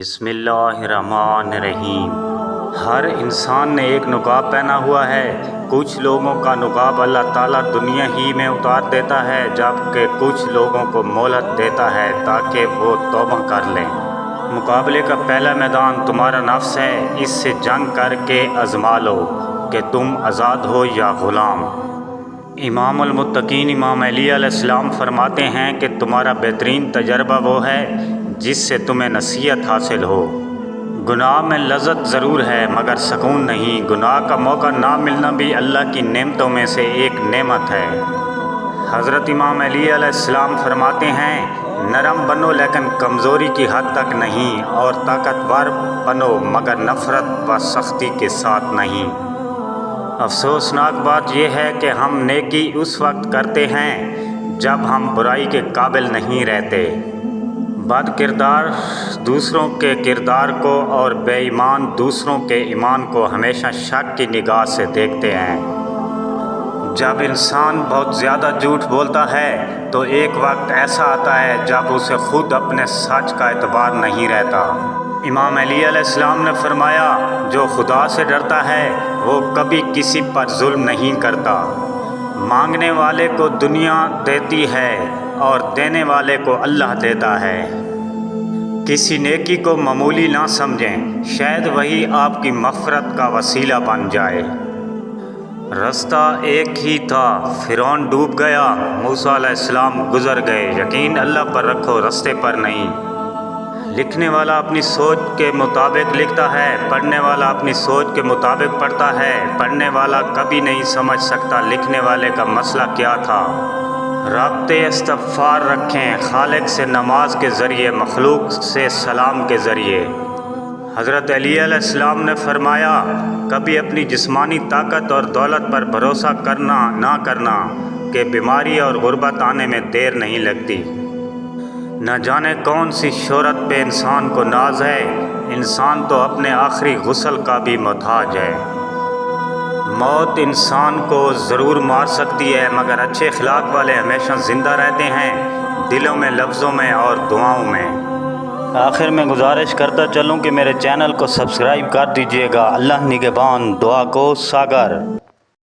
بسم اللہ الرحمن الرحیم۔ ہر انسان نے ایک نقاب پہنا ہوا ہے۔ کچھ لوگوں کا نقاب اللہ تعالیٰ دنیا ہی میں اتار دیتا ہے، جبکہ کچھ لوگوں کو مہلت دیتا ہے تاکہ وہ توبہ کر لیں۔ مقابلے کا پہلا میدان تمہارا نفس ہے، اس سے جنگ کر کے آزما لو کہ تم آزاد ہو یا غلام۔ امام المتقین امام علی علیہ السلام فرماتے ہیں کہ تمہارا بہترین تجربہ وہ ہے جس سے تمہیں نصیحت حاصل ہو۔ گناہ میں لذت ضرور ہے مگر سکون نہیں۔ گناہ کا موقع نہ ملنا بھی اللہ کی نعمتوں میں سے ایک نعمت ہے۔ حضرت امام علی علیہ السلام فرماتے ہیں، نرم بنو لیکن کمزوری کی حد تک نہیں، اور طاقتور بنو مگر نفرت و سختی کے ساتھ نہیں۔ افسوسناک بات یہ ہے کہ ہم نیکی اس وقت کرتے ہیں جب ہم برائی کے قابل نہیں رہتے۔ بد کردار دوسروں کے کردار کو اور بے ایمان دوسروں کے ایمان کو ہمیشہ شک کی نگاہ سے دیکھتے ہیں۔ جب انسان بہت زیادہ جھوٹ بولتا ہے تو ایک وقت ایسا آتا ہے جب اسے خود اپنے سچ کا اعتبار نہیں رہتا۔ امام علی علیہ السلام نے فرمایا، جو خدا سے ڈرتا ہے وہ کبھی کسی پر ظلم نہیں کرتا۔ مانگنے والے کو دنیا دیتی ہے اور دینے والے کو اللہ دیتا ہے۔ کسی نیکی کو معمولی نہ سمجھیں، شاید وہی آپ کی مغفرت کا وسیلہ بن جائے۔ رستہ ایک ہی تھا، فرعون ڈوب گیا، موسیٰ علیہ السلام گزر گئے۔ یقین اللہ پر رکھو، رستے پر نہیں۔ لکھنے والا اپنی سوچ کے مطابق لکھتا ہے، پڑھنے والا اپنی سوچ کے مطابق پڑھتا ہے۔ پڑھنے والا کبھی نہیں سمجھ سکتا لکھنے والے کا مسئلہ کیا تھا۔ رابطے استغفار رکھیں، خالق سے نماز کے ذریعے، مخلوق سے سلام کے ذریعے۔ حضرت علی علیہ السلام نے فرمایا، کبھی اپنی جسمانی طاقت اور دولت پر بھروسہ نہ کرنا کہ بیماری اور غربت آنے میں دیر نہیں لگتی۔ نہ جانے کون سی شہرت پہ انسان کو ناز ہے، انسان تو اپنے آخری غسل کا بھی محتاج ہے۔ موت انسان کو ضرور مار سکتی ہے مگر اچھے اخلاق والے ہمیشہ زندہ رہتے ہیں، دلوں میں، لفظوں میں اور دعاؤں میں۔ آخر میں گزارش کرتا چلوں کہ میرے چینل کو سبسکرائب کر دیجیے گا۔ اللہ نگہبان۔ دعا کو ساگر۔